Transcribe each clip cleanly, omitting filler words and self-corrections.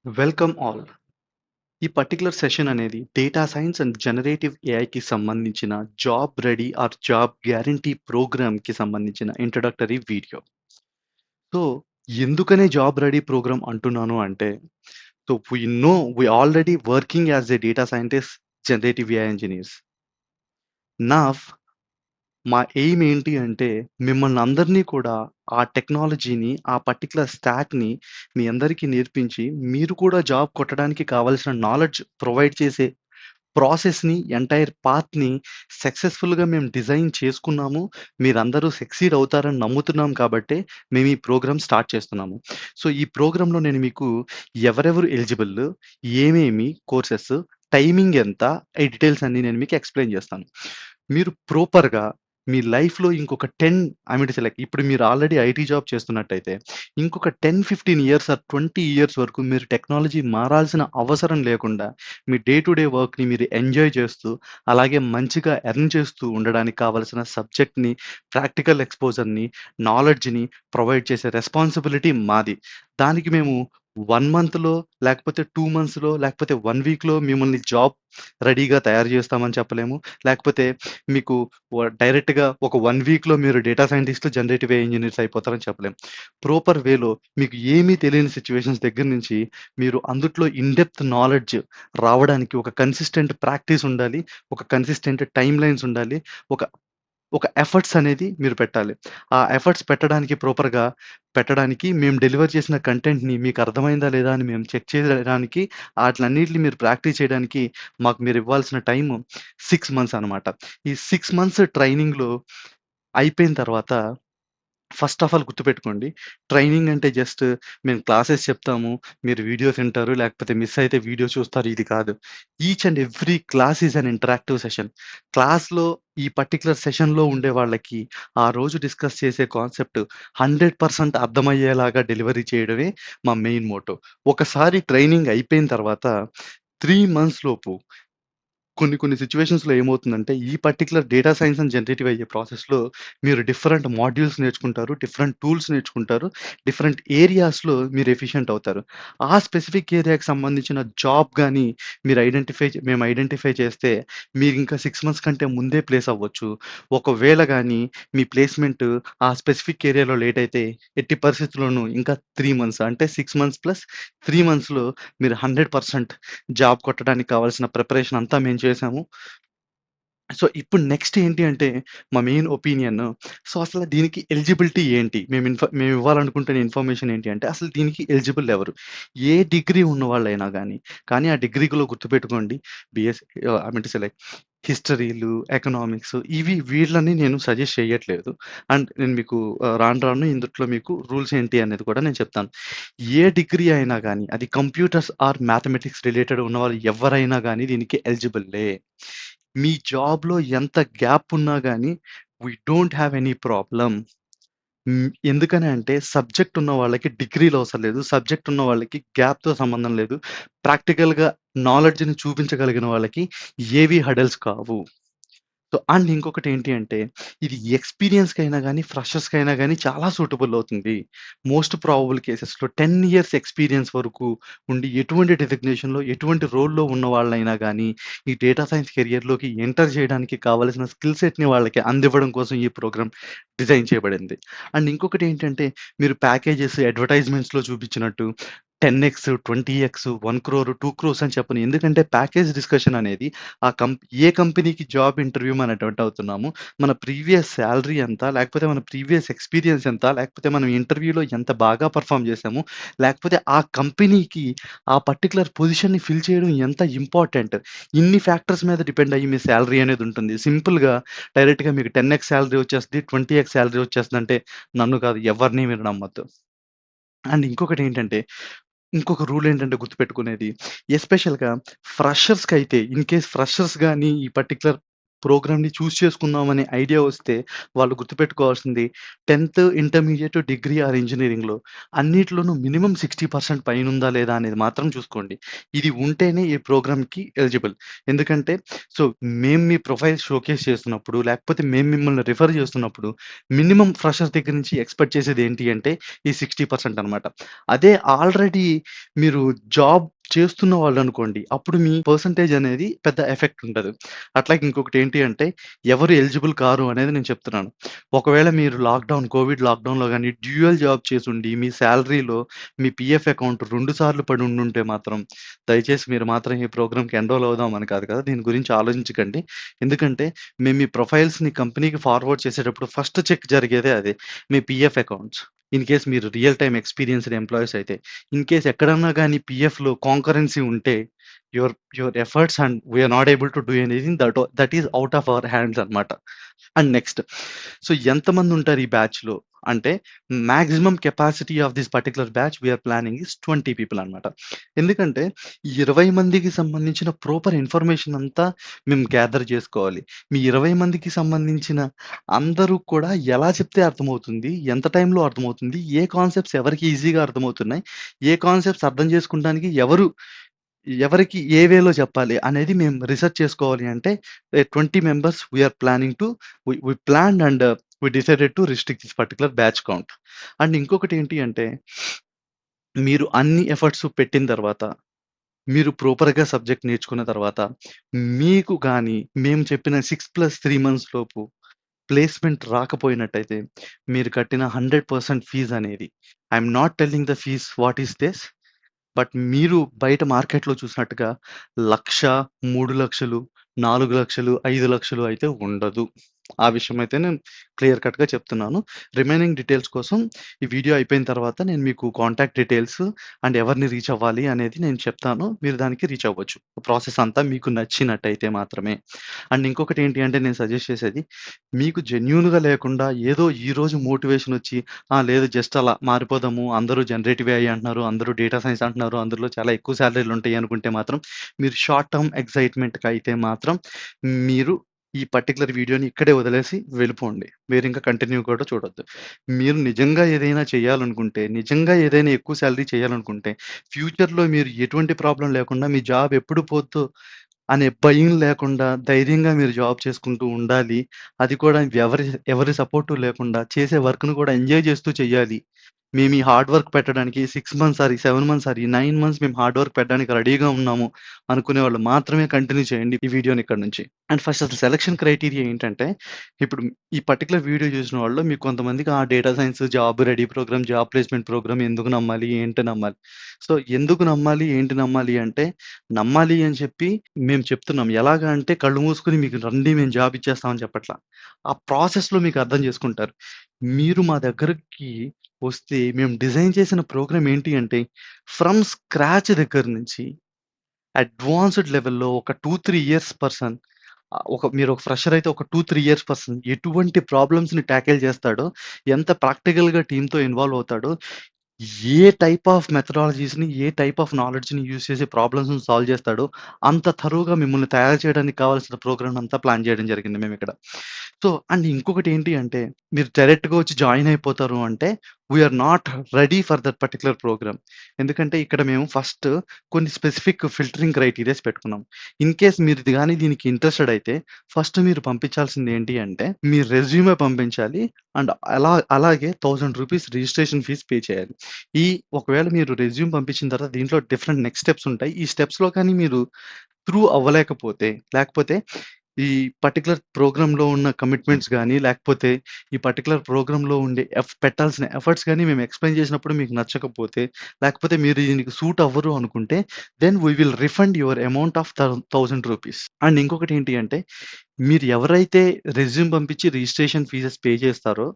Welcome all. ఈ particular session అనేది data science and generative ఏఐకి సంబంధించిన job ready or job guarantee ప్రోగ్రామ్‌కి సంబంధించిన ఇంట్రడక్టరీ వీడియో. సో, ఎందుకని జాబ్ రెడీ ప్రోగ్రామ్ అంటున్నాను అంటే, so, we already working as a data scientist, generative AI engineers. Now మా ఎయిమ్ ఏంటి అంటే, మిమ్మల్ని అందరినీ కూడా ఆ టెక్నాలజీని, ఆ పర్టిక్యులర్ స్టాక్‌ని మీ అందరికీ నేర్పించి, మీరు కూడా జాబ్ కొట్టడానికి కావాల్సిన నాలెడ్జ్ ప్రొవైడ్ చేసే ప్రాసెస్‌ని, ఎంటైర్ పాత్‌ని సక్సెస్‌ఫుల్‌గా మేము డిజైన్ చేసుకున్నాము. మీరందరూ సక్సీడ్ అవుతారని నమ్ముతున్నాం కాబట్టే, మేము ఈ ప్రోగ్రామ్ స్టార్ట్ చేస్తున్నాము. సో, ఈ ప్రోగ్రామ్‌లో నేను మీకు ఎవరెవరు ఎలిజిబుల్, ఏమేమి కోర్సెస్, టైమింగ్ ఎంత, ఈ డీటెయిల్స్ అన్నీ నేను మీకు ఎక్స్‌ప్లెయిన్ చేస్తాను. మీరు ప్రాపర్‌గా మీ లైఫ్‌లో ఇంకొక 10 I mean to say like ఇప్పుడు మీరు ఆల్రెడీ ఐటీ జాబ్ చేస్తున్నట్టయితే, ఇంకొక 10, 15 ఇయర్స్ ఆర్ 20 ఇయర్స్ వరకు మీరు టెక్నాలజీ మారాల్సిన అవసరం లేకుండా మీ డే టు డే వర్క్‌ని మీరు ఎంజాయ్ చేస్తూ, అలాగే మంచిగా ఎర్న్ చేస్తూ ఉండడానికి కావాల్సిన సబ్జెక్ట్‌ని, ప్రాక్టికల్ ఎక్స్‌పోజర్‌ని, నాలెడ్జ్‌ని ప్రొవైడ్ చేసే రెస్పాన్సిబిలిటీ మాది. దానికి మేము 1 మంత్‌లో, లేకపోతే 2 మంత్స్‌లో, లేకపోతే 1 వీక్‌లో మిమ్మల్ని జాబ్ రెడీగా తయారు చేస్తామని చెప్పలేము. లేకపోతే మీకు డైరెక్ట్‌గా ఒక 1 వీక్‌లో మీరు data scientist, generative AI engineers అయిపోతారని చెప్పలేం. ప్రాపర్ వేలో మీకు ఏమీ తెలియని సిట్యుయేషన్స్ దగ్గర నుంచి మీరు అందుట్లో ఇన్ డెప్త్ నాలెడ్జ్ రావడానికి ఒక కన్సిస్టెంట్ ప్రాక్టీస్ ఉండాలి. ఒక కన్సిస్టెంట్ టైమ్‌లైన్స్ ఉండాలి. ఒక ఒక ఎఫర్ట్స్ అనేది మీరు పెట్టాలి. ఆ ఎఫర్ట్స్ పెట్టడానికి మేము డెలివర్ చేసిన కంటెంట్‌ని మీకు అర్థమైందా లేదా అని మేము చెక్ చేయడానికి ఆటిలన్నిటిని మీరు ప్రాక్టీస్ చేయడానికి మాకు మీరివ్వాల్సిన టైము 6 మంత్స్ అనమాట. ఈ 6 మంత్స్ ట్రైనింగ్‌లో అయిపోయిన తర్వాత ఫస్ట్ ఆఫ్ ఆల్ గుర్తుపెట్టుకోండి. ట్రైనింగ్ అంటే జస్ట్ మేము క్లాసెస్ చెప్తాము. మీరు వీడియోస్ వింటారు. లేకపోతే మిస్ అయితే వీడియో చూస్తారు. ఇది కాదు. Each and every class is an interactive session. క్లాస్‌లో ఈ పర్టిక్యులర్ సెషన్‌లో ఉండే వాళ్ళకి ఆ రోజు డిస్కస్ చేసే కాన్సెప్ట్ 100% అర్థమయ్యేలాగా డెలివరీ చేయడమే మా మెయిన్ మోటో. ఒకసారి ట్రైనింగ్ అయిపోయిన తర్వాత 3 మంత్స్ లోపు కొన్ని సిట్యుయేషన్స్‌లో ఏమవుతుందంటే, ఈ particular data science and generative అయ్యే ప్రాసెస్‌లో మీరు డిఫరెంట్ మాడ్యూల్స్ నేర్చుకుంటారు. డిఫరెంట్ టూల్స్ నేర్చుకుంటారు. డిఫరెంట్ ఏరియాస్‌లో మీరు ఎఫిషియంట్ అవుతారు. ఆ స్పెసిఫిక్ ఏరియాకి సంబంధించిన జాబ్ గాని మేము ఐడెంటిఫై చేస్తే మీరింకా 6 మంత్స్ కంటే ముందే ప్లేస్ అవ్వచ్చు. ఒకవేళ గాని మీ ప్లేస్‌మెంట్ ఆ స్పెసిఫిక్ ఏరియాలో లేట్ అయితే ఎట్టి పరిస్థితుల్లోనూ ఇంకా 3 మంత్స్ అంటే 6 మంత్స్ ప్లస్ 3 మంత్స్‌లో మీరు 100% జాబ్ కొట్టడానికి కావాల్సిన ప్రిపరేషన్ అంతా మేము చేశాము. సో, ఇప్పుడు నెక్స్ట్ ఏంటి అంటే, మా మెయిన్ ఒపీనియన్. సో, అసల దీనికి ఎలిజిబిలిటీ ఏంటి? మేమివ్వాలనుకుంటున్న ఇన్ఫర్మేషన్ ఏంటి అంటే, అసలు దీనికి ఎలిజిబుల్ ఎవరు? ఏ డిగ్రీ ఉన్నవాళ్ళైనా గానీ, కానీ ఆ డిగ్రీలో గుర్తుపెట్టుకోండి I mean to say like హిస్టరీలు, ఎకనామిక్స్ వీళ్ళని నేను సజెస్ట్ చేయట్లేదు. అండ్ నేను మీకు రాను రాను ఇందుట్లో మీకు రూల్స్ ఏంటి అనేది కూడా నేను చెప్తాను. ఏ డిగ్రీ అయినా గానీ, అది కంప్యూటర్స్ ఆర్ మ్యాథమెటిక్స్ రిలేటెడ్ ఉన్నవాళ్ళు ఎవ్వరైనా గానీ దీనికి ఎలిజిబుల్లే. మీ జాబ్‌లో ఎంత గ్యాప్ ఉన్నా గాని we don't have any problem. ఎందుకని అంటే సబ్జెక్ట్ ఉన్న వాళ్ళకి డిగ్రీలు అవసరం లేదు. సబ్జెక్ట్ ఉన్న వాళ్ళకి గ్యాప్‌తో సంబంధం లేదు. ప్రాక్టికల్‌గా నాలెడ్జ్‌ని చూపించగలిగిన వాళ్ళకి ఏవి హర్డల్స్ కావు. సో, అండ్ ఇంకొకటేంటి అంటే, ఇది ఎక్స్‌పీరియన్స్‌కైనా గానీ, ఫ్రెషర్స్‌కైనా గానీ చాలా సూటబుల్ అవుతుంది. మోస్ట్ ప్రాబబుల్ కేసెస్‌లో 10 ఇయర్స్ ఎక్స్‌పీరియన్స్ వరకు ఉండి, ఎటువంటి డెసిగ్నేషన్‌లో, ఎటువంటి రోల్‌లో ఉన్న వాళ్ళైనా గానీ, ఈ డేటా సైన్స్ కెరియర్‌లోకి ఎంటర్ చేయడానికి కావాల్సిన స్కిల్ సెట్‌ని వాళ్ళకి అందివ్వడం కోసం ఈ ప్రోగ్రామ్ డిజైన్ చేయబడింది. అండ్ ఇంకొకటేంటంటే, మీరు ప్యాకేజెస్ అడ్వర్‌టైజ్‌మెంట్స్‌లో చూపించినట్టు 10,000, 20,000, 1,00,00,000, 2,00,00,000 అని చెప్పను. ఎందుకంటే ప్యాకేజ్ డిస్కషన్ అనేది ఏ కంపెనీకి జాబ్ ఇంటర్వ్యూ మనం అటెంప్ట్ అవుతున్నాము, మన ప్రీవియస్ సాలరీ ఎంత, లేకపోతే మన ప్రీవియస్ ఎక్స్‌పీరియన్స్ ఎంత, లేకపోతే మనం ఇంటర్వ్యూలో ఎంత బాగా పెర్ఫార్మ్ చేశాము, లేకపోతే ఆ కంపెనీకి ఆ పర్టిక్యులర్ పొజిషన్‌ని ఫిల్ చేయడం ఎంత ఇంపార్టెంట్. ఇన్ని ఫ్యాక్టర్స్ మీద డిపెండ్ అయ్యి మీ సాలరీ అనేది ఉంటుంది. సింపుల్‌గా డైరెక్ట్‌గా మీకు 10,000 సాలరీ వచ్చేస్తది, 20,000 సాలరీ వచ్చేస్తదంటే నన్ను కాదు ఎవరిని మీరు నమ్మొద్దు. అండ్ ఇంకొకటేంటంటే ఇంకొక రూల్ ఏంటంటే గుర్తుపెట్టుకునేది, ఎస్పెషల్‌గా ఫ్రెషర్స్‌కైతే ఇన్ కేస్ ఫ్రెషర్స్ గాని ఈ పర్టిక్యులర్ ప్రోగ్రామ్‌ని చూజ్ చేసుకుందాం అనే ఐడియా వస్తే వాళ్ళు గుర్తుపెట్టుకోవాల్సింది 10థ్, ఇంటర్మీడియేట్, డిగ్రీ ఆర్ ఇంజినీరింగ్‌లో అన్నిట్లోనూ మినిమమ్ 60% పైనుందా లేదా అనేది మాత్రం చూసుకోండి. ఇది ఉంటేనే ఈ ప్రోగ్రామ్‌కి ఎలిజిబుల్. ఎందుకంటే సో, మేము మీ ప్రొఫైల్ షోకేస్ చేస్తున్నప్పుడు, లేకపోతే మేము మిమ్మల్ని రిఫర్ చేస్తున్నప్పుడు మినిమమ్ ఫ్రెషర్ దగ్గర నుంచి ఎక్స్‌పెక్ట్ చేసేది ఏంటి అంటే ఈ 60% అనమాట. అదే ఆల్రెడీ మీరు జాబ్ చేస్తున్న వాళ్ళనుకోండి, అప్పుడు మీ పర్సెంటేజ్ అనేది పెద్ద ఎఫెక్ట్ ఉండదు. అట్లాగే ఇంకొకటి ఏంటి అంటే ఎవరు ఎలిజిబుల్ కారు అనేది నేను చెప్తున్నాను. ఒకవేళ మీరు కోవిడ్ లాక్‌డౌన్‌లో గాని డ్యూయల్ జాబ్ చేసుండి, మీ సాలరీలో మీ పీఎఫ్ అకౌంట్ 2 సార్లు పడి ఉండుంటే మాత్రం, దయచేసి మీరు మాత్రం ఈ ప్రోగ్రామ్‌కి ఎన్రోల్ అవుదాం అని కాదు కదా! దీని గురించి ఆలోచించకండి. ఎందుకంటే మేము మీ ప్రొఫైల్స్‌ని కంపెనీకి ఫార్వర్డ్ చేసేటప్పుడు ఫస్ట్ చెక్ జరిగేదే అదే. మీ పీఎఫ్ అకౌంట్స్. ఇన్ కేస్ మీరు రియల్ టైమ్ ఎక్స్‌పీరియన్స్‌డ్ ఎంప్లాయీస్ అయితే. ఇన్ కేస్ ఎక్కడన్నా గాని పీఎఫ్‌లో కాంకరెన్సీ ఉంటే your efforts and we are not able to do anything that is out of our hands అన్నమాట. అండ్ నెక్స్ట్ సో ఎంతమందుంటారు ఈ బ్యాచ్‌లో అంటే maximum capacity of this particular batch we are planning is 20 people అన్నమాట. ఎందుకంటే ఈ 20 మందికి సంబంధించిన ప్రాపర్ ఇన్ఫర్మేషన్ అంతా మేము గ్యాదర్ చేసుకోవాలి. మీ 20 మందికి సంబంధించిన అందరూ కూడా ఎలా చెప్తే అర్థమవుతుంది? ఎంత టైంలో అర్థమవుతుంది? ఏ కాన్సెప్ట్స్ ఎవరికి ఈజీగా అర్థమవుతున్నాయి? ఏ కాన్సెప్ట్స్ అర్థం చేసుకుంటానికి ఎవరికి ఏ వేలో చెప్పాలి అనేది మేము రిసర్చ్ చేసుకోవాలి అంటే 20 members we are planning to we planned and we decided to restrict this particular batch count. And ఇంకొకటి ఏంటి అంటే మీరు అన్ని ఎఫర్ట్స్ పెట్టిన తర్వాత, మీరు ప్రాపర్‌గా సబ్జెక్ట్ నేర్చుకున్న తర్వాత, మీకు గాని మేము చెప్పిన 6+3 మంత్స్ లోపు ప్లేస్‌మెంట్ రాకపోయినట్టయితే, మీరు కట్టిన 100% ఫీజనేది I am not telling the fees what is this but మీరు బయట మార్కెట్‌లో చూసినట్టుగా 1,00,000, 3,00,000, 4,00,000, 5,00,000 అయితే ఉండదు. ఆ విషయం అయితే నేను క్లియర్ కట్‌గా చెప్తున్నాను. రిమైనింగ్ డీటెయిల్స్ కోసం ఈ వీడియో అయిపోయిన తర్వాత నేను మీకు కాంటాక్ట్ డీటెయిల్స్ అండ్ ఎవరిని రీచ్ అవ్వాలి అనేది నేను చెప్తాను. మీరు దానికి రీచ్ అవ్వచ్చు. ప్రాసెస్ అంతా మీకు నచ్చినట్టయితే మాత్రమే. అండ్ ఇంకొకటి ఏంటి అంటే నేను సజెస్ట్ చేసేది మీకు జెన్యూన్‌గా లేకుండా ఏదో ఈరోజు మోటివేషన్ వచ్చి లేదు జస్ట్ అలా మారిపోదాము. అందరూ జనరేటివ్ ఏఐ అంటున్నారు. అందరూ డేటా సైన్స్ అంటున్నారు. అందులో చాలా ఎక్కువ సాలరీలుంటాయి అనుకుంటే మాత్రం మీరు షార్ట్ టర్మ్ ఎక్సైట్‌మెంట్‌కయితే మాత్రం మీరు ఈ పర్టిక్యులర్ వీడియోని ఇక్కడే వదిలేసి వెళ్ళిపోండి. మీరింకా కంటిన్యూ కూడా చూడొద్దు. మీరు నిజంగా ఏదైనా చేయాలనుకుంటే, నిజంగా ఏదైనా ఎక్కువ సాలరీ చేయాలనుకుంటే, ఫ్యూచర్‌లో మీరు ఎటువంటి ప్రాబ్లమ్ లేకుండా మీ జాబ్ ఎప్పుడు పోద్దో అనే భయం లేకుండా ధైర్యంగా మీరు జాబ్ చేసుకుంటూ ఉండాలి. అది కూడా ఎవరి సపోర్టు లేకుండా చేసే వర్క్‌ని కూడా ఎంజాయ్ చేస్తూ చేయాలి. మేము ఈ హార్డ్ వర్క్ పెట్టడానికి 6 months sorry 7 months sorry 9 months మేము హార్డ్ వర్క్ పెట్టడానికి రెడీగా ఉన్నాము అనుకునేవాళ్ళు మాత్రమే కంటిన్యూ చేయండి ఈ వీడియోని ఇక్కడి నుంచి. అండ్ ఫస్ట్ అసలు సెలక్షన్ క్రైటీరియా ఏంటంటే, ఇప్పుడు ఈ పర్టిక్యులర్ వీడియో చూసిన వాళ్ళు మీకు కొంతమందికి data science job ready program, job placement program ఎందుకు నమ్మాలి? ఏంటి నమ్మాలి? సో, ఎందుకు నమ్మాలి? ఏంటి నమ్మాలి అంటే, నమ్మాలి అని చెప్పి మేము చెప్తున్నాం. ఎలాగా అంటే కళ్ళు మూసుకొని మీకు రండి మేము జాబ్ ఇచ్చేస్తాం అని చెప్పట్లా. ఆ ప్రాసెస్‌లో మీకు అర్థం చేసుకుంటారు. మీరు మా దగ్గరకి వస్తే మేము డిజైన్ చేసిన ప్రోగ్రామ్ ఏంటి అంటే, ఫ్రమ్ స్క్రాచ్ దగ్గర నుంచి అడ్వాన్స్‌డ్ లెవెల్‌లో ఒక 2, 3 ఇయర్స్ పర్సన్ మీరొక ఫ్రెషర్ అయితే ఒక 2, 3 ఇయర్స్ పర్సన్ ఎటువంటి ప్రాబ్లమ్స్‌ని టాకిల్ చేస్తాడో, ఎంత ప్రాక్టికల్‌గా టీమ్‌తో ఇన్వాల్వ్ అవుతాడో, ఏ టైప్ ఆఫ్ మెథడాలజీస్‌ని, ఏ టైప్ ఆఫ్ నాలెడ్జ్‌ని యూజ్ చేసి ప్రాబ్లమ్స్‌ని సాల్వ్ చేస్తాడో, అంత థరోగా మిమ్మల్ని తయారు చేయడానికి కావాల్సిన ప్రోగ్రామ్ అంతా ప్లాన్ చేయడం జరిగింది మేమిక్కడ. సో, అండ్ ఇంకొకటేంటి అంటే, మీరు డైరెక్ట్‌గా వచ్చి జాయిన్ అయిపోతారు అంటే, we are not ready for that particular program. ఎందుకంటే, ఇక్కడ మేము ఫస్ట్ కొన్ని స్పెసిఫిక్ ఫిల్టరింగ్ క్రైటీరియాస్ పెట్టుకున్నాం. ఇన్ కేస్ మీరు దీనికి ఇంట్రెస్టెడ్ అయితే, ఫస్ట్ మీరు పంపించాల్సింది ఏంటి అంటే, మీ రెజ్యూమే పంపించాలి. అండ్ అలాగే రూ. 1,000 రిజిస్ట్రేషన్ ఫీస్ పే చేయాలి. ఒకవేళ మీరు రెజ్యూమ్ పంపించిన తర్వాత దీంట్లో డిఫరెంట్ నెక్స్ట్ స్టెప్స్ ఉంటాయి. ఈ స్టెప్స్‌లో కానీ మీరు త్రూ అవ్వలేకపోతే, లేకపోతే ఈ పర్టిక్యులర్ ప్రోగ్రామ్‌లో ఉన్న కమిట్మెంట్స్ గాని, లేకపోతే ఈ పర్టిక్యులర్ ప్రోగ్రామ్‌లో ఉండే పెట్టాల్సిన ఎఫర్ట్స్ గాని మేము ఎక్స్‌ప్లెయిన్ చేసినప్పుడు మీకు నచ్చకపోతే, లేకపోతే మీరు దీనికి సూట్ అవ్వరు అనుకుంటే, then we will refund your amount of రూ. 1,000. అండ్ ఇంకొకటేంటి అంటే, మీరు ఎవరైతే రెజ్యూమ్ పంపించి రిజిస్ట్రేషన్ ఫీజెస్ పే చేస్తారో,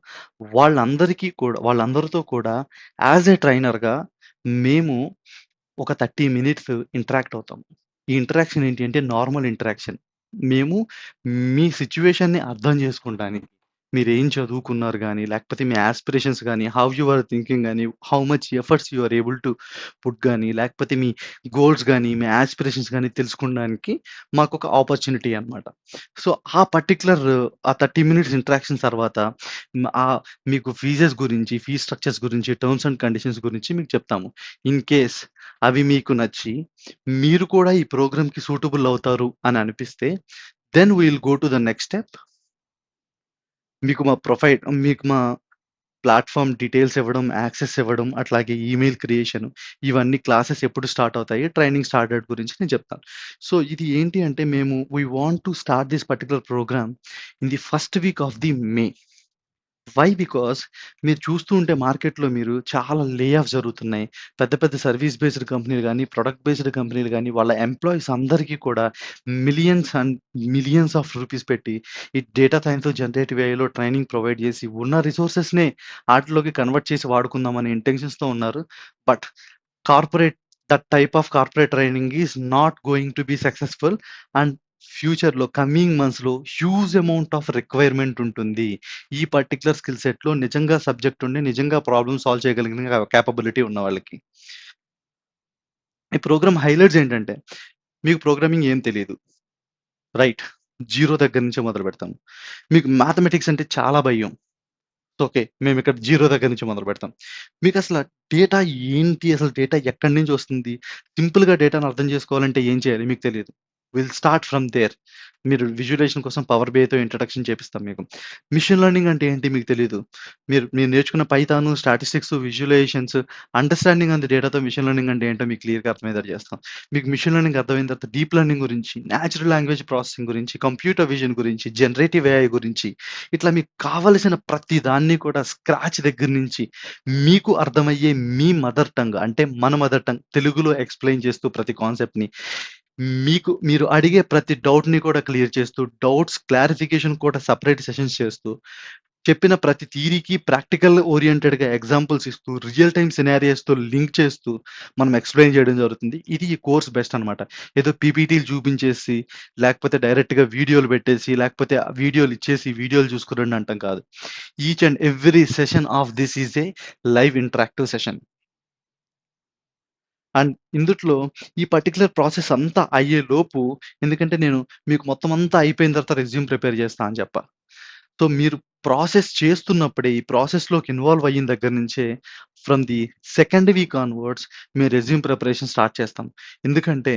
వాళ్ళందరితో కూడా యాస్ ఎ ట్రైనర్‌గా మేము ఒక 30 మినిట్స్ ఇంటరాక్ట్ అవుతాం. ఈ ఇంటరాక్షన్ ఏంటి అంటే నార్మల్ ఇంటరాక్షన్. మేము మీ సిట్యుయేషన్‌ని అర్థం చేసుకుంటానికి. మీరేం చదువుకున్నారు గానీ, లేకపోతే మీ యాస్పిరేషన్స్ గానీ, హౌ యూ ఆర్ థింకింగ్ గానీ, how much efforts you are able to put గానీ, లేకపోతే మీ గోల్స్ గానీ, మీ యాస్పిరేషన్స్ గానీ తెలుసుకోవడానికి మాకొక ఆపర్చునిటీ అనమాట. సో, ఆ పర్టిక్యులర్ ఆ 30 మినిట్స్ ఇంటరాక్షన్ తర్వాత మీకు ఫీజెస్ గురించి, ఫీజ్ స్ట్రక్చర్స్ గురించి, టర్మ్స్ అండ్ కండిషన్స్ గురించి మీకు చెప్తాము. ఇన్ కేస్ అవి మీకు నచ్చి, మీరు కూడా ఈ ప్రోగ్రామ్‌కి సూటబుల్ అవుతారు అని అనిపిస్తే, then we will go to the next step. మీకు మా ప్లాట్‌ఫార్మ్ డీటెయిల్స్ ఇవ్వడం, యాక్సెస్ ఇవ్వడం, అట్లాగే ఈమెయిల్ క్రియేషన్ ఇవన్నీ క్లాసెస్ ఎప్పుడు స్టార్ట్ అవుతాయి, ట్రైనింగ్ స్టార్ట్ డేట్ గురించి నేను చెప్తాను. సో, ఇది ఏంటి అంటే మేము we want to start this particular program in the first week of the May. Why? Because మీరు చూస్తూ ఉంటే మార్కెట్‌లో మీరు చాలా లే ఆఫ్స్ జరుగుతున్నాయి. పెద్ద పెద్ద సర్వీస్ బేస్డ్ కంపెనీలు గాని, ప్రొడక్ట్ బేస్డ్ కంపెనీలు గాని, వాళ్ళ ఎంప్లాయీస్ అందరికీ కూడా millions and millions of rupees పెట్టి ఈ డేటా సైన్స్, జనరేటివ్ ఏఐలో ట్రైనింగ్ ప్రొవైడ్ చేసి ఉన్న రిసోర్సెస్‌నే ఆటిలోకి కన్వర్ట్ చేసి వాడుకుందాం అనే ఇంటెన్షన్స్‌తో ఉన్నారు. But corporate that type of corporate training is not going to be successful. And ఫ్యూచర్‌లో కమింగ్ మంత్స్‌లో హ్యూజ్ అమౌంట్ ఆఫ్ రిక్వైర్మెంట్ ఉంటుంది. ఈ పర్టిక్యులర్ స్కిల్ సెట్‌లో నిజంగా సబ్జెక్ట్ ఉండి, నిజంగా ప్రాబ్లమ్ సాల్వ్ చేయగలిగిన కేపబిలిటీ ఉన్న వాళ్ళకి. ఈ ప్రోగ్రామ్ హైలైట్స్ ఏంటంటే, మీకు ప్రోగ్రామింగ్ ఏం తెలీదు. రైట్. జీరో దగ్గర నుంచే మొదలుపెడతాం. మీకు మ్యాథమెటిక్స్ అంటే చాలా భయం. ఓకే. మేమిక్కడ జీరో దగ్గర నుంచి మొదలుపెడతాం. మీకసల డేటా ఏంటి? అసలు డేటా ఎక్కడి నుంచి వస్తుంది? సింపుల్‌గా డేటాను అర్థం చేసుకోవాలంటే ఏం చేయాలి? మీకు తెలీదు. Will start from there. మీరు విజువలైజేషన్ కోసం పవర్ బిఐతో ఇంట్రడక్షన్ చేపిస్తాం మీకు. మెషిన్ లెర్నింగ్ అంటే ఏంటి మీకు తెలీదు. మీరు మీరు నేర్చుకున్న Python, statistics, visualizations, understanding on the డేటాతో మెషిన్ లెర్నింగ్ అంటే ఏంటో మీకు క్లియర్‌గా అర్థమయ్యేటట్టు చేస్తాం. మీకు మెషిన్ లెర్నింగ్ అర్థమైన తర్వాత డీప్ లెర్నింగ్ గురించి, నేచురల్ లాంగ్వేజ్ ప్రాసెసింగ్ గురించి, కంప్యూటర్ విజన్ గురించి, జనరేటివ్ ఏఐ గురించి ఇట్లా మీకు కావలసిన ప్రతి దాన్ని కూడా స్క్రాచ్ దగ్గర నుంచి మీకు అర్థమయ్యే మీ మదర్ టంగ్ అంటే మన మదర్ టంగ్ తెలుగులో ఎక్స్‌ప్లెయిన్ చేస్తూ ప్రతి కాన్సెప్ట్‌ని మీరు అడిగే ప్రతి డౌట్‌ని కూడా క్లియర్ చేస్తూ, డౌట్స్ క్లారిఫికేషన్ కూడా సెపరేట్ సెషన్స్ చేస్తూ, చెప్పిన ప్రతి థియరీకి ప్రాక్టికల్ ఓరియెంటెడ్‌గా ఎగ్జాంపుల్స్ ఇస్తూ, రియల్ టైమ్ సినారియోస్‌తో లింక్ చేస్తూ మనం ఎక్స్‌ప్లెయిన్ చేయడం జరుగుతుంది. ఇది ఈ కోర్స్ బెస్ట్ అనమాట. ఏదో పీపీటీలు చూపించేసి, లేకపోతే డైరెక్ట్‌గా వీడియోలు పెట్టేసి, లేకపోతే ఆ వీడియోలు ఇచ్చేసి, వీడియోలు చూసుకురండి అంటాం కాదు. Each and every session of this is a live interactive session. And ఇందుట్లో ఈ పర్టిక్యులర్ ప్రాసెస్ అంతా అయ్యేలోపు ఎందుకంటే నేను మీకు మొత్తం అంతా అయిపోయిన తర్వాత రెజ్యూమ్ ప్రిపేర్ చేస్తా అని చెప్పా. సో, మీరు ప్రాసెస్ చేస్తున్నప్పుడే, ఈ ప్రాసెస్‌లోకి ఇన్వాల్వ్ అయిన దగ్గర నుంచే from the second week onwards మేము రెజ్యూమ్ ప్రిపరేషన్ స్టార్ట్ చేస్తాం. ఎందుకంటే,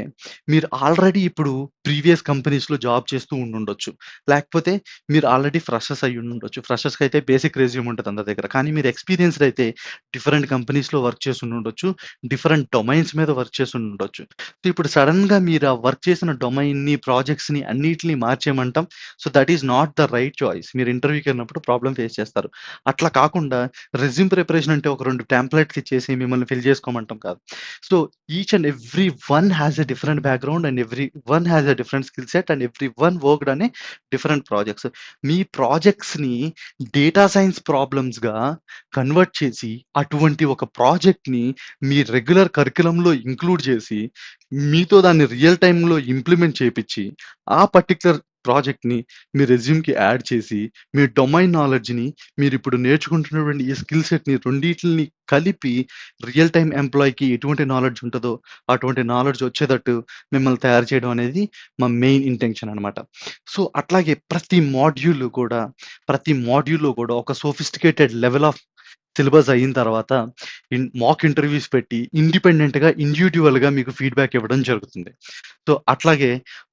మీరు ఆల్రెడీ ఇప్పుడు ప్రీవియస్ కంపెనీస్‌లో జాబ్ చేస్తూ ఉండుండొచ్చు. లేకపోతే మీరు ఆల్రెడీ ఫ్రెషర్స్ అయ్యుండొచ్చు. ఫ్రెషర్స్‌కైతే బేసిక్ రెజ్యూమ్ ఉంటది అందరి దగ్గర. కానీ మీరు ఎక్స్‌పీరియన్స్‌డ్ అయితే డిఫరెంట్ కంపెనీస్‌లో వర్క్ చేసుండుండొచ్చు. డిఫరెంట్ డొమైన్స్ మీద వర్క్ చేసుండుండొచ్చు. సో, ఇప్పుడు సడెన్‌గా మీరు ఆ వర్క్ చేసిన డొమైన్‌ని, ప్రాజెక్ట్స్‌ని అన్నిటిని మార్చేయమంటాం. So, that is not the right choice. మీరు ఇంటర్వ్యూకెళ్ళినప్పుడు ప్రాబ్లమ్ ఫేస్ చేస్తారు. అట్లా కాకుండా రెజ్యూమ్ ప్రిపరేషన్ అంటే ఒక 2 టెంప్లేట్స్ ఇచ్చేసి మిమ్మల్ని ఫిల్ చేసుకోమంటాం కాదు. So, each and every one has a different background and every one has a different skill set and every one worked on a different projects. మీ ప్రాజెక్ట్స్‌ని డేటా సైన్స్ ప్రాబ్లమ్స్‌గా convert చేసి, అటువంటి ఒక ప్రాజెక్ట్‌ని మీ రెగ్యులర్ కరిక్యులమ్‌లో ఇంక్లూడ్ చేసి, మీతో దాన్ని రియల్ టైమ్‌లో ఇంప్లిమెంట్ చేపిచ్చి, ఆ పర్టిక్యులర్ ప్రాజెక్ట్‌ని మీ రెజ్యూమ్‌కి యాడ్ చేసి, మీ డొమైన్ నాలెడ్జ్‌ని మీరిప్పుడు నేర్చుకుంటున్నటువంటి ఈ స్కిల్ సెట్‌ని రెండిటిలిని కలిపి రియల్ టైమ్ ఎంప్లాయ్‌కి ఎటువంటి నాలెడ్జ్ ఉంటదో, అటువంటి నాలెడ్జ్ వచ్చేటట్టు మిమ్మల్ని తయారు చేయడం అనేది మా మెయిన్ ఇంటెన్షన్ అనమాట. సో, అట్లాగే ప్రతి మాడ్యూల్‌లో కూడా ఒక సోఫిస్టికేటెడ్ లెవెల్ ఆఫ్ సిలబస్ అయిన తర్వాత మాక్ ఇంటర్వ్యూస్ పెట్టి ఇండిపెండెంట్‌గా, ఇండివిడ్యువల్‌గా మీకు ఫీడ్‌బ్యాక్ ఇవ్వడం జరుగుతుంది. సో, అట్లాగే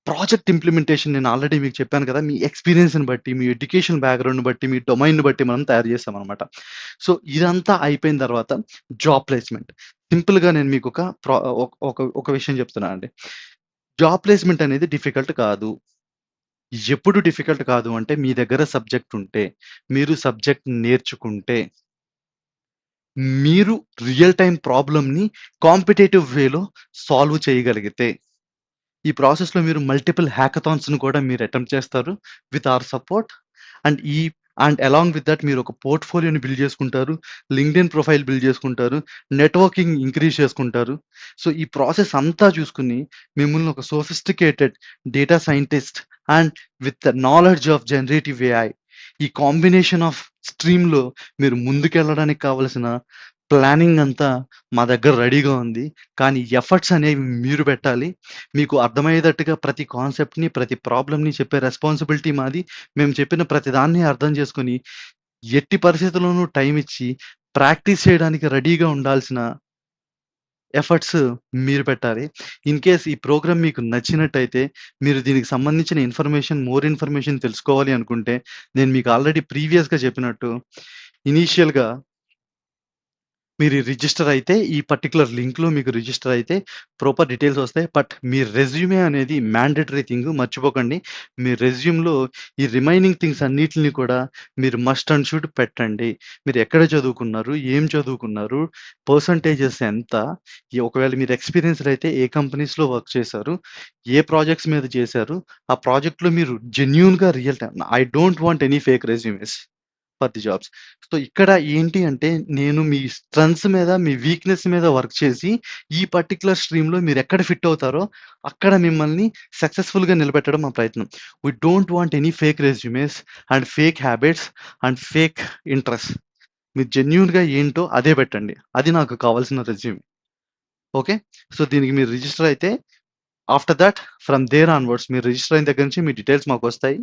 ప్రాజెక్ట్ ఇంప్లిమెంటేషన్ నేను ఆల్రెడీ మీకు చెప్పాను కదా! మీ ఎక్స్‌పీరియన్స్‌ని బట్టి, మీ ఎడ్యుకేషన్ బ్యాక్‌గ్రౌండ్‌ని బట్టి, మీ డొమైన్‌ని బట్టి మనం తయారు చేస్తామనమాట. సో, ఇదంతా అయిపోయిన తర్వాత జాబ్ ప్లేస్‌మెంట్. సింపుల్‌గా నేను మీకొక ఒక విషయం చెప్తున్నానండి. జాబ్ ప్లేస్‌మెంట్ అనేది డిఫికల్ట్ కాదు. ఎప్పుడు డిఫికల్ట్ కాదు అంటే మీ దగ్గర సబ్జెక్ట్ ఉంటే, మీరు సబ్జెక్ట్ నేర్చుకుంటే మీరు రియల్ టైమ్ ప్రాబ్లమ్‌ని కాంపిటీటివ్ వేలో సాల్వ్ చేయగలిగితే, ఈ ప్రాసెస్‌లో మీరు మల్టిపుల్ హ్యాకథాన్స్‌ని కూడా మీరు అటెంప్ట్ చేస్తారు with our support. And and along with that మీరు ఒక పోర్ట్‌ఫోలియోని బిల్డ్ చేసుకుంటారు. లింక్డ్ఇన్ ప్రొఫైల్ బిల్డ్ చేసుకుంటారు. నెట్వర్కింగ్ ఇంక్రీజ్ చేసుకుంటారు. సో, ఈ ప్రాసెస్ అంతా చూసుకొని మిమ్మల్ని ఒక sophisticated data scientist and with the knowledge of generative AI ఈ కాంబినేషన్ ఆఫ్ స్ట్రీమ్‌లో మీరు ముందుకెళ్ళడానికి కావాల్సిన ప్లానింగ్ అంతా మా దగ్గర రెడీగా ఉంది. కానీ ఎఫర్ట్స్ అనేవి మీరు పెట్టాలి. మీకు అర్థమయ్యేటట్టుగా ప్రతి కాన్సెప్ట్‌ని, ప్రతి ప్రాబ్లమ్‌ని చెప్పే రెస్పాన్సిబిలిటీ మాది. మేము చెప్పిన ప్రతి దాన్ని అర్థం చేసుకొని, ఎట్టి పరిస్థితుల్లోనూ టైమ్ ఇచ్చి, ప్రాక్టీస్ చేయడానికి రెడీగా ఉండాల్సిన ఎఫర్ట్స్ మీరు పెట్టాలి. ఇన్ కేస్ ఈ ప్రోగ్రామ్ మీకు నచ్చినట్టయితే, మీరు దీనికి సంబంధించిన మోర్ ఇన్ఫర్మేషన్ తెలుసుకోవాలి అనుకుంటే, నేను మీకు ఆల్రెడీ ప్రీవియస్‌గా చెప్పినట్టు ఇనీషియల్‌గా మీరు రిజిస్టర్ అయితే ఈ పర్టిక్యులర్ లింక్‌లో మీకు రిజిస్టర్ అయితే ప్రాపర్ డీటెయిల్స్ వస్తాయి. బట్ మీ రెజ్యూమే అనేది మ్యాండేటరీ థింగ్ మర్చిపోకండి. మీ రెజ్యూమ్‌లో ఈ రిమైనింగ్ థింగ్స్ అన్నిటిని కూడా మీరు మస్ట్ అండ్ షుడ్ పెట్టండి. మీరు ఎక్కడ చదువుకున్నారు? ఏం చదువుకున్నారు? పర్సెంటేజెస్ ఎంత? ఒకవేళ మీరు ఎక్స్‌పీరియన్స్‌డ్ అయితే ఏ కంపెనీస్‌లో వర్క్ చేశారు? ఏ ప్రాజెక్ట్స్ మీద చేశారు? ఆ ప్రాజెక్ట్‌లో మీరు జెన్యూన్‌గా real time I don't want any fake resumes for the jobs. So, ఇక్కడ ఏంటి అంటే, నేను మీ స్ట్రెంగ్త్స్ మీద, మీ వీక్‌నెస్ మీద వర్క్ చేసి, ఈ పర్టిక్యులర్ స్ట్రీమ్‌లో మీరెక్కడ ఫిట్ అవుతారో, అక్కడ మిమ్మల్ని సక్సెస్‌ఫుల్‌గా నిలబెట్టడం మా ప్రయత్నం. We don't want any fake resumes and fake habits and fake interest. మీరు జెన్యూన్‌గా ఏంటో అదే పెట్టండి. అది నాకు కావాల్సిన రెజ్యూమే. ఓకే. సో, దీనికి మీరు రిజిస్టర్ అయితే after that from there onwards మీరు రిజిస్టర్ అయిన దగ్గర నుంచి మీ డీటెయిల్స్ మాకొస్తాయి.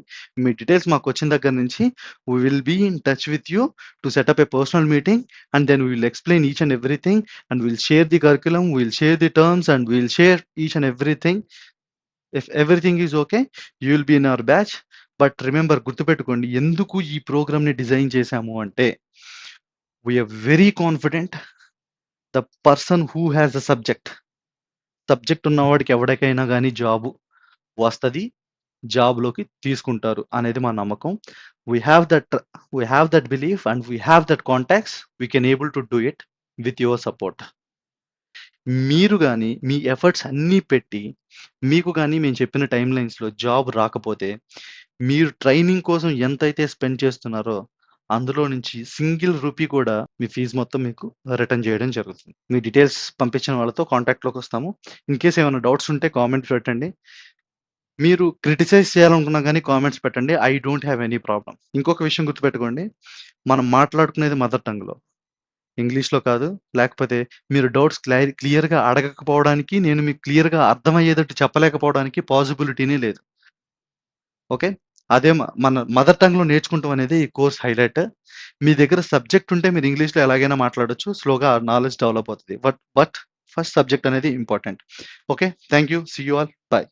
మీ డీటెయిల్స్ మాకొచ్చిన దగ్గర నుంచి we will be in touch with you to set up a personal meeting and then we will explain each and everything and will share the curriculum, will share the terms and will share each and everything. If everything is okay, you will be in our batch. But remember గుర్తుపెట్టుకోండి ఎందుకు ఈ ప్రోగ్రామ్‌ని design చేశాము అంటే, we are very confident the person who has the subject ఉన్నవాడికి ఎవడికైనా గాని job వస్తది. జాబ్‌లోకి తీసుకుంటారు అనేది మా నమ్మకం. We have that we have that belief and we have that contacts. We can able to do it with your support. మీరు గాని మీ efforts అన్నీ పెట్టి, మీకు గాని మేము చెప్పిన టైమ్‌లైన్స్‌లో జాబ్ రాకపోతే, మీరు ట్రైనింగ్ కోసం ఎంతైతే స్పెండ్ చేస్తున్నారో, అందులో నుంచి సింగిల్ రూపీ కూడా మీ ఫీజ్ మొత్తం మీకు రిటర్న్ చేయడం జరుగుతుంది. మీ డీటెయిల్స్ పంపించిన వాళ్ళతో కాంటాక్ట్‌లోకొస్తాము. ఇన్ కేస్ ఏమైనా డౌట్స్ ఉంటే కామెంట్ పెట్టండి. మీరు క్రిటిసైజ్ చేయాలనుకున్నా గాని కామెంట్స్ పెట్టండి. I don't have any problem. ఇంకొక విషయం గుర్తుపెట్టుకోండి. మనం మాట్లాడుకునేది మదర్ టంగ్‌లో. ఇంగ్లీష్‌లో కాదు. లేకపోతే మీరు డౌట్స్ క్లియర్‌గా అడగకపోవడానికి, నేను మీకు క్లియర్‌గా అర్థమయ్యేటట్టు చెప్పలేకపోవడానికి పాసిబిలిటీనే లేదు. ఓకే. అదే మన మదర్ టంగ్‌లో నేర్చుకుంటం అనేది ఈ కోర్స్ హైలైట్. మీ దగ్గర సబ్జెక్ట్ ఉంటే మీరు ఇంగ్లీష్‌లో ఎలాగైనా మాట్లాడొచ్చు. స్లోగా నాలెడ్జ్ డెవలప్ అవుతది. బట్ ఫస్ట్ సబ్జెక్ట్ అనేది important. Okay. Thank you. See you all. By.